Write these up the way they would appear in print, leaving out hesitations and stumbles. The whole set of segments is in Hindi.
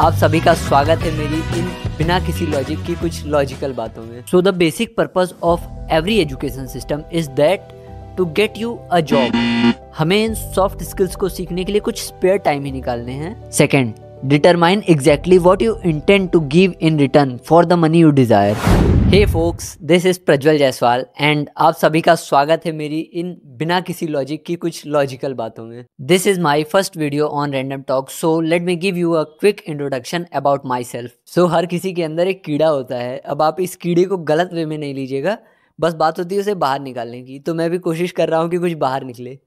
आप सभी का स्वागत है मेरी इन बिना किसी लॉजिक की कुछ लॉजिकल बातों में। So the basic purpose of every education system is that to get you a job. हमें इन सॉफ्ट स्किल्स को सीखने के लिए कुछ स्पेयर टाइम ही निकालने हैं। Second, determine exactly what you intend to give in return for the money you desire. Hey folks, this is Prajwal Jaiswal and आप सभी का स्वागत है मेरी इन बिना किसी लॉजिक की कुछ लॉजिकल बातों में। This is my first video on random talk, so let me give you a quick introduction about my self. So हर किसी के अंदर एक कीड़ा होता है। अब आप इस कीड़े को गलत वे में नहीं लीजिएगा, बस बात होती है उसे बाहर निकालने की। तो मैं भी कोशिश कर रहा हूँ कि कुछ बाहर निकले।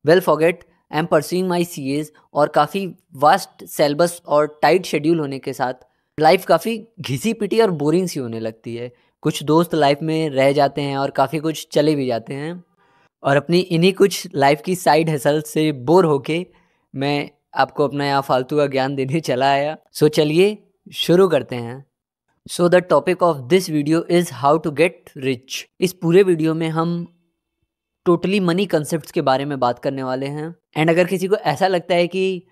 Well forget, I am pursuing my CEOs और काफ़ी वास्ट सिलेबस और टाइट शेड्यूल होने के साथ लाइफ काफ़ी घिसी पिटी और बोरिंग सी होने लगती है। कुछ दोस्त लाइफ में रह जाते हैं और काफ़ी कुछ चले भी जाते हैं, और अपनी इन्हीं कुछ लाइफ की साइड हसल से बोर होके मैं आपको अपना यहाँ फालतू का ज्ञान देने चला आया। सो चलिए शुरू करते हैं। So the topic of this video is how to get rich. इस पूरे वीडियो में हम टोटली मनी कंसेप्ट्स के बारे में बात करने वाले हैं। एंड अगर किसी को ऐसा लगता है कि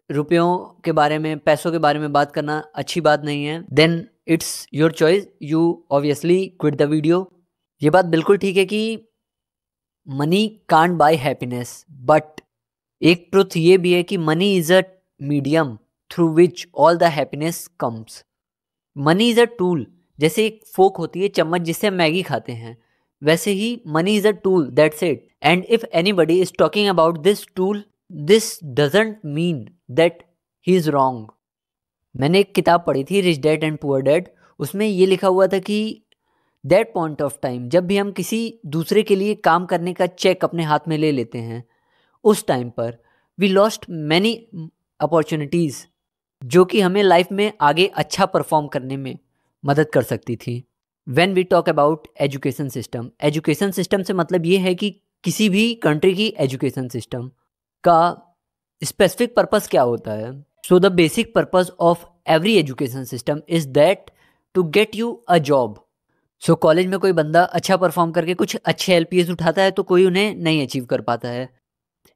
रुपयों के बारे में, पैसों के बारे में बात करना अच्छी बात नहीं है, then it's your choice, you obviously quit the video. ये बात बिल्कुल ठीक है कि money can't buy happiness, but एक ट्रुथ ये भी है कि money is a medium through which all the happiness comes. Money is a tool. जैसे एक फोक होती है, चम्मच, जिससे हम मैगी खाते हैं, वैसे ही money is a tool, that's it. And if anybody is talking about this tool, this doesn't mean that he is wrong. मैंने एक किताब पढ़ी थी, rich dad and poor dad. उसमें ये लिखा हुआ था कि दैट पॉइंट ऑफ टाइम, जब भी हम किसी दूसरे के लिए काम करने का चेक अपने हाथ में ले लेते हैं, उस टाइम पर वी लॉस्ट मैनी अपॉर्चुनिटीज़ जो कि हमें लाइफ में आगे अच्छा परफॉर्म करने में मदद कर सकती थी। When we talk about education system, education system से मतलब ये है कि किसी भी कंट्री की एजुकेशन सिस्टम का स्पेसिफिक पर्पस क्या होता है। So the basic purpose of every education system is that to get you a job. So college में कोई बंदा अच्छा परफॉर्म करके कुछ अच्छे एलपीएस उठाता है तो कोई उन्हें नहीं अचीव कर पाता है।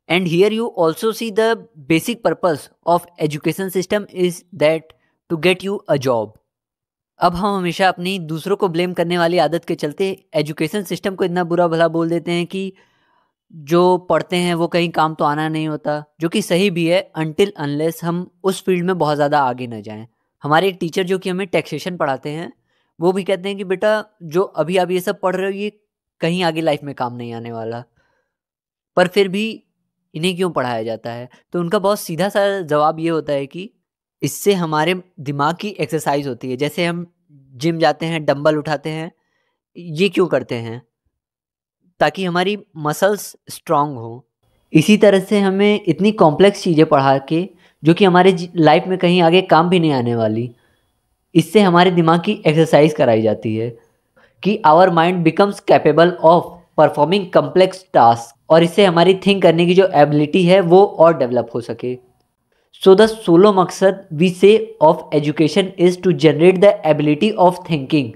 And here you also see the basic purpose of education system is that to get you a job. अब हम हमेशा अपनी दूसरों को ब्लेम करने वाली आदत के चलते एजुकेशन सिस्टम को इतना बुरा भला बोल देते हैं कि जो पढ़ते हैं वो कहीं काम तो आना नहीं होता, जो कि सही भी है अनटिल अनलेस हम उस फील्ड में बहुत ज़्यादा आगे न जाएं। हमारे एक टीचर जो कि हमें टैक्सेशन पढ़ाते हैं, वो भी कहते हैं कि बेटा जो अभी आप ये सब पढ़ रहे हो ये कहीं आगे लाइफ में काम नहीं आने वाला, पर फिर भी इन्हें क्यों पढ़ाया जाता है। तो उनका बहुत सीधा सा जवाब ये होता है कि इससे हमारे दिमाग की एक्सरसाइज होती है। जैसे हम जिम जाते हैं, डंबल उठाते हैं, ये क्यों करते हैं? ताकि हमारी मसल्स स्ट्रांग हो। इसी तरह से हमें इतनी कॉम्प्लेक्स चीज़ें पढ़ा के जो कि हमारे लाइफ में कहीं आगे काम भी नहीं आने वाली, इससे हमारे दिमाग की एक्सरसाइज कराई जाती है कि our mind becomes capable of performing complex task, और इससे हमारी थिंक करने की जो एबिलिटी है वो और डेवलप हो सके। सो द सोलो मकसद we say of education is to generate the ability of thinking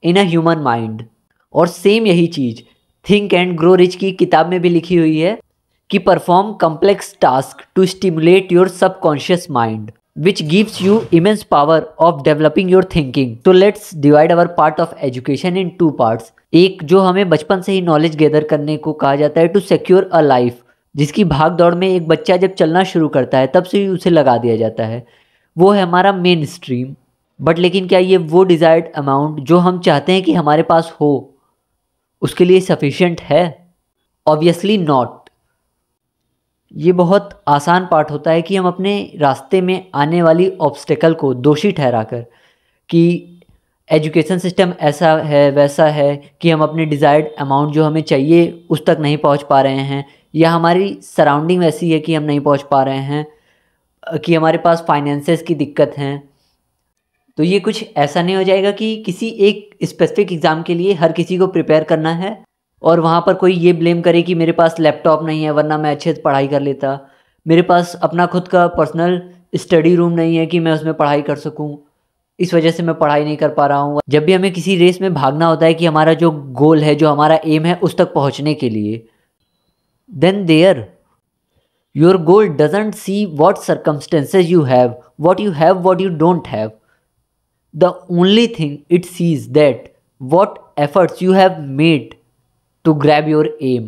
in a human mind. और सेम यही चीज़ थिंक एंड ग्रो रिच की किताब में भी लिखी हुई है कि perform complex task to stimulate your subconscious mind which gives you immense power of developing your thinking. So let's divide our part of education in two parts. एक जो हमें बचपन से ही नॉलेज गैदर करने को कहा जाता है टू सिक्योर अ लाइफ, जिसकी भाग दौड़ में एक बच्चा जब चलना शुरू करता है तब से ही उसे लगा दिया जाता है, वो है हमारा मेन स्ट्रीम। बट लेकिन क्या ये वो डिज़ायर्ड अमाउंट जो हम चाहते हैं कि हमारे पास हो उसके लिए सफिशिएंट है? Obviously not. ये बहुत आसान पार्ट होता है कि हम अपने रास्ते में आने वाली ऑब्स्टेकल को दोषी ठहराकर कि एजुकेशन सिस्टम ऐसा है वैसा है कि हम अपने डिज़ायर्ड अमाउंट जो हमें चाहिए उस तक नहीं पहुंच पा रहे हैं, या हमारी सराउंडिंग ऐसी है कि हम नहीं पहुंच पा रहे हैं, कि हमारे पास फाइनेंसेस की दिक्कत हैं। तो ये कुछ ऐसा नहीं हो जाएगा कि किसी एक स्पेसिफिक एग्ज़ाम के लिए हर किसी को प्रिपेयर करना है और वहाँ पर कोई ये ब्लेम करे कि मेरे पास लैपटॉप नहीं है वरना मैं अच्छे से पढ़ाई कर लेता, मेरे पास अपना खुद का पर्सनल स्टडी रूम नहीं है कि मैं उसमें पढ़ाई कर सकूँ, इस वजह से मैं पढ़ाई नहीं कर पा रहा हूँ। जब भी हमें किसी रेस में भागना होता है कि हमारा जो गोल है, जो हमारा एम है, उस तक पहुँचने के लिए, then there your goal doesn't see what circumstances you have, what you don't have. The only thing it sees that what efforts you have made to grab your aim.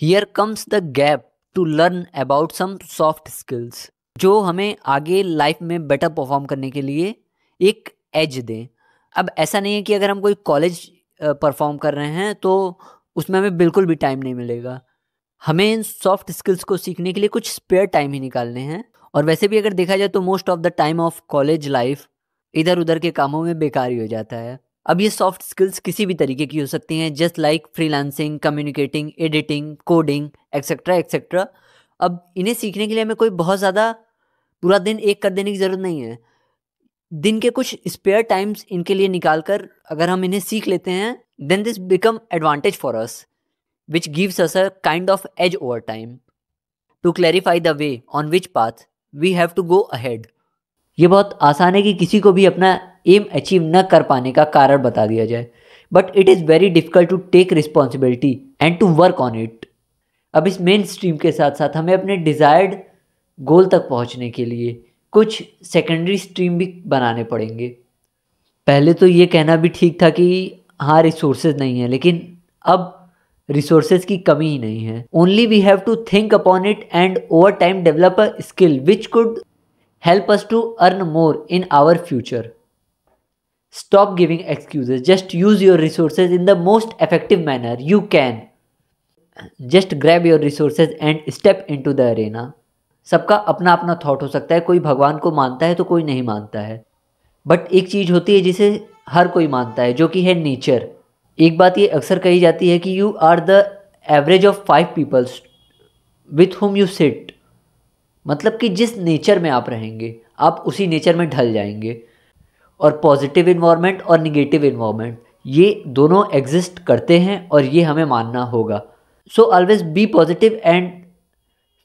Here comes the gap to learn about some soft skills जो हमें आगे लाइफ में बेटर परफॉर्म करने के लिए एक एज दें. अब ऐसा नहीं है कि अगर हम कोई कॉलेज परफॉर्म कर रहे हैं तो उसमें हमें बिल्कुल भी टाइम नहीं मिलेगा. हमें इन सॉफ्ट स्किल्स को सीखने के लिए कुछ स्पेयर टाइम ही निकालने हैं. और वैसे भी अगर देखा जाए तो most of the time of college life इधर उधर के कामों में बेकार ही हो जाता है. अब ये सॉफ्ट स्किल्स किसी भी तरीके की हो सकती हैं, just like freelancing, communicating, editing, coding etcetera etcetera. अब इन्हें सीखने के लिए हमें कोई बहुत ज़्यादा पूरा दिन एक कर देने की ज़रूरत नहीं है. दिन के कुछ स्पेयर टाइम्स इनके लिए निकाल कर अगर हम इन्हें सीख लेते हैं, then this become advantage for us which gives us a kind of edge over time to clarify the way on which path we have to go ahead. ये बहुत आसान है कि किसी को भी अपना एम अचीव न कर पाने का कारण बता दिया जाए, but it is very difficult to take responsibility and to work on it. अब इस मेन स्ट्रीम के साथ साथ हमें अपने डिज़ायर्ड गोल तक पहुंचने के लिए कुछ सेकेंडरी स्ट्रीम भी बनाने पड़ेंगे. पहले तो ये कहना भी ठीक था कि हाँ रिसोर्सेज नहीं है, लेकिन अब रिसोर्सेज की कमी ही नहीं है. Only we have to think upon it and over time develop a skill which could help us to earn more in our future. Stop giving excuses, just use your resources in the most effective manner you can. Just grab your resources and step into the arena. सबका अपना अपना थॉट हो सकता है, कोई भगवान को मानता है तो कोई नहीं मानता है, बट एक चीज़ होती है जिसे हर कोई मानता है, जो कि है नेचर. एक बात ये अक्सर कही जाती है कि you are the average of 5 peoples with whom you sit. मतलब कि जिस नेचर में आप रहेंगे आप उसी नेचर में ढल जाएंगे. और पॉजिटिव इन्वायरमेंट और निगेटिव इन्वायरमेंट ये दोनों एग्जिस्ट करते हैं और ये हमें मानना होगा. So always be positive and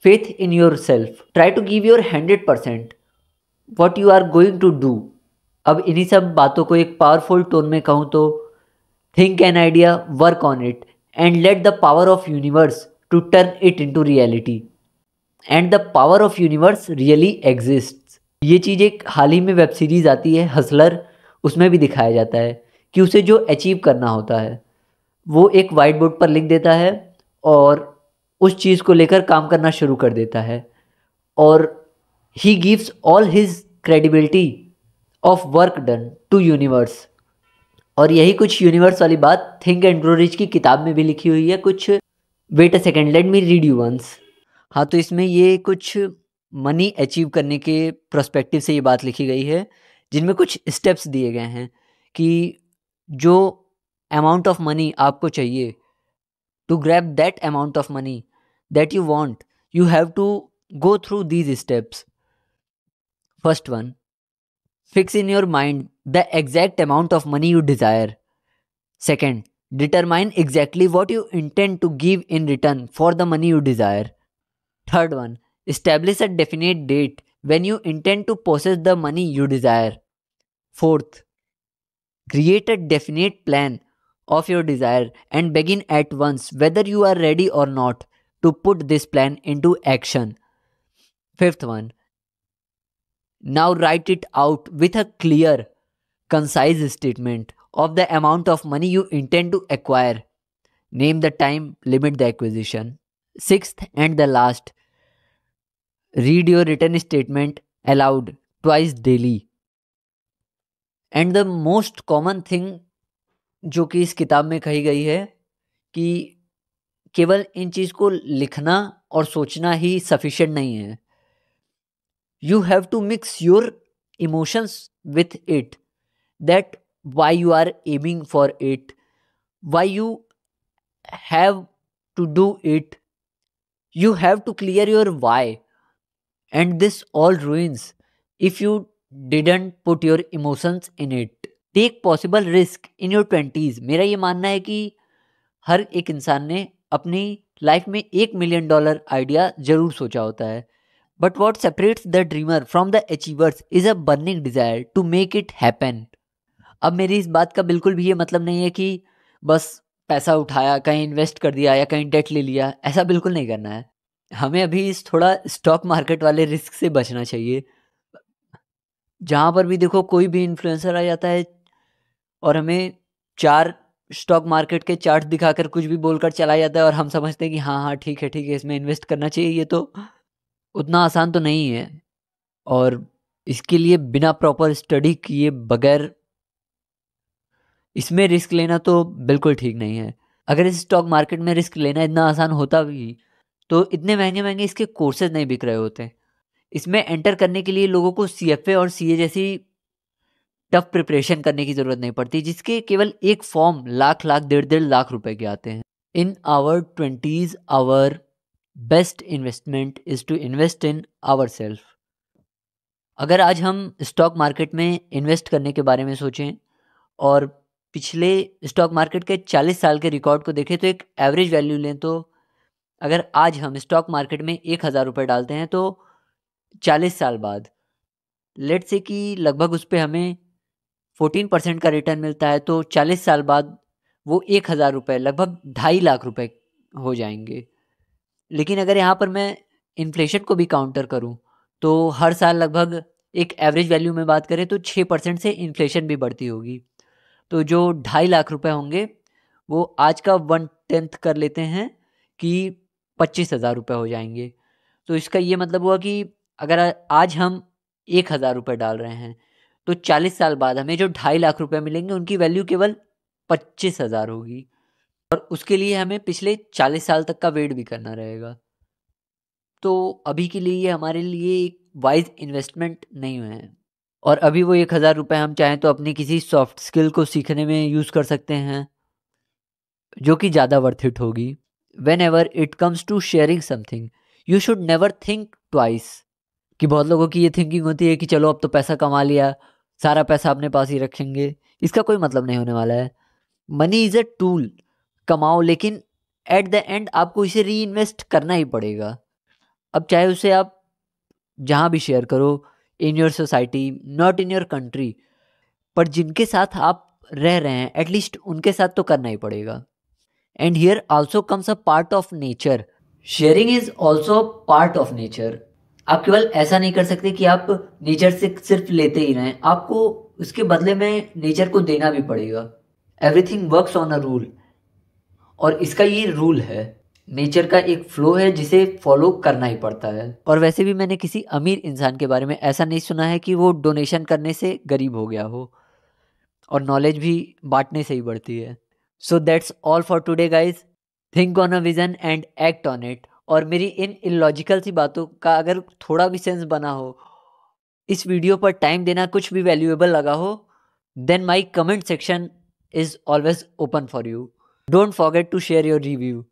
faith in your self. Try to give your 100% what you are going to do. अब इन्हीं सब बातों को एक पावरफुल टोन में कहूँ तो think an idea, work on it, and let the power of universe to turn it into reality. And the power of universe really exists. ये चीज़ एक हाल ही में वेब सीरीज़ आती है हसलर, उसमें भी दिखाया जाता है कि उसे जो अचीव करना होता है वो एक वाइट बोर्ड पर लिख देता है और उस चीज़ को लेकर काम करना शुरू कर देता है. और he gives all his credibility of work done to universe. और यही कुछ यूनिवर्स वाली बात थिंक एंड ग्रो रिच की किताब में भी लिखी हुई है. कुछ wait a second, let me read you once. हाँ, तो इसमें ये कुछ मनी अचीव करने के प्रोस्पेक्टिव से ये बात लिखी गई है, जिनमें कुछ स्टेप्स दिए गए हैं कि जो अमाउंट ऑफ मनी आपको चाहिए, to grab that amount of money that you want, you have to go through these steps. First one, fix in your mind the exact amount of money you desire. Second, determine exactly what you intend to give in return for the money you desire. Third one, establish a definite date when you intend to possess the money you desire. Fourth, create a definite plan of your desire and begin at once whether you are ready or not to put this plan into action. Fifth one, now write it out with a clear, concise statement of the amount of money you intend to acquire. Name the time, limit the acquisition. Sixth and the last, read your written statement aloud twice daily. And the most common thing जो कि इस किताब में कही गई है कि केवल इन चीज़ को लिखना और सोचना ही सफिशिएंट नहीं है. You have to mix your emotions with it, that why you are aiming for it, why you have to do it. You have to clear your why, and this all ruins if you didn't put your emotions in it. Take possible risk in your 20s. मेरा ये मानना है कि हर एक इंसान ने अपनी लाइफ में $1 मिलियन आइडिया ज़रूर सोचा होता है. But what separates the dreamer from the achievers is a burning desire to make it happen. अब मेरी इस बात का बिल्कुल भी ये मतलब नहीं है कि बस पैसा उठाया, कहीं इन्वेस्ट कर दिया या कहीं डेट ले लिया, ऐसा बिल्कुल नहीं करना है. हमें अभी इस थोड़ा स्टॉक मार्केट वाले रिस्क से बचना चाहिए, जहाँ पर भी देखो कोई भी इन्फ्लुएंसर आ जाता है और हमें 4 स्टॉक मार्केट के चार्ट दिखाकर कुछ भी बोलकर चला जाता है और हम समझते हैं कि हाँ, हाँ, ठीक है, इसमें इन्वेस्ट करना चाहिए। ये तो उतना आसान तो नहीं है, और इसके लिए बिना प्रॉपर स्टडी किए बगैर इसमें रिस्क लेना तो बिल्कुल ठीक नहीं है। अगर इस स्टॉक मार्केट में रिस्क लेना इतना आसान होता भी तो इतने महंगे-महंगे इसके कोर्सेज़ नहीं बिक रहे होते। इसमें एंटर करने के लिए लोगों को सीएफए और सीए जैसी टफ प्रिपरेशन करने की ज़रूरत नहीं पड़ती, जिसके केवल एक फॉर्म लाख-लाख, डेढ़-डेढ़ लाख रुपए के आते हैं। In our 20s our best investment is to invest in ourselves. अगर आज हम स्टॉक मार्केट में इन्वेस्ट करने के बारे में सोचें और पिछले स्टॉक मार्केट के 40 साल के रिकॉर्ड को देखें तो एक एवरेज वैल्यू लें, तो अगर आज हम स्टॉक मार्केट में 1000 रुपये डालते हैं तो 40 साल बाद लेट्स से कि लगभग उस पे हमें 14% का रिटर्न मिलता है, तो 40 साल बाद वो 1000 रुपये लगभग 2.5 लाख रुपए हो जाएंगे। लेकिन अगर यहाँ पर मैं इन्फ्लेशन को भी काउंटर करूँ तो हर साल लगभग एक एवरेज वैल्यू में बात करें तो 6% से इन्फ्लेशन भी बढ़ती होगी। तो जो 2.5 लाख रुपए होंगे वो आज का 1/10 कर लेते हैं कि 25,000 रुपये हो जाएंगे। तो इसका ये मतलब हुआ कि अगर आज हम 1000 रुपये डाल रहे हैं तो 40 साल बाद हमें जो 2.5 लाख रुपए मिलेंगे उनकी वैल्यू केवल 25,000 होगी, और उसके लिए हमें पिछले 40 साल तक का वेट भी करना रहेगा। तो अभी के लिए ये हमारे लिए एक वाइज इन्वेस्टमेंट नहीं है, और अभी वो 1000 रुपये हम चाहें तो अपनी किसी सॉफ्ट स्किल को सीखने में यूज़ कर सकते हैं जो कि ज़्यादा वर्थ इट होगी। Whenever it comes to sharing something you should never think twice. कि बहुत लोगों की ये थिंकिंग होती है कि चलो अब तो पैसा कमा लिया, सारा पैसा अपने पास ही रखेंगे। इसका कोई मतलब नहीं होने वाला है। मनी इज़ अ टूल, कमाओ, लेकिन एट द एंड आपको इसे री इन्वेस्ट करना ही पड़ेगा। अब चाहे उसे आप जहाँ भी शेयर करो, in your society, not in your country, पर जिनके साथ आप रह रहे हैं एटलीस्ट उनके साथ तो करना ही पड़ेगा। And here also comes a part of nature. Sharing is also part of nature. आप केवल ऐसा नहीं कर सकते कि आप नेचर से सिर्फ लेते ही रहें, आपको उसके बदले में नेचर को देना भी पड़ेगा। Everything works on a rule, और इसका ये रूल है, नेचर का एक फ्लो है जिसे फॉलो करना ही पड़ता है। और वैसे भी मैंने किसी अमीर इंसान के बारे में ऐसा नहीं सुना है कि वो डोनेशन करने से गरीब हो गया हो, और नॉलेज भी बांटने से ही बढ़ती है। So that's all for today guys. Think on a vision and act on it. और मेरी इन इलॉजिकल सी बातों का अगर थोड़ा भी सेंस बना हो, इस वीडियो पर टाइम देना कुछ भी वैल्यूएबल लगा हो, then my comment section is always open for you. Don't forget to share your review.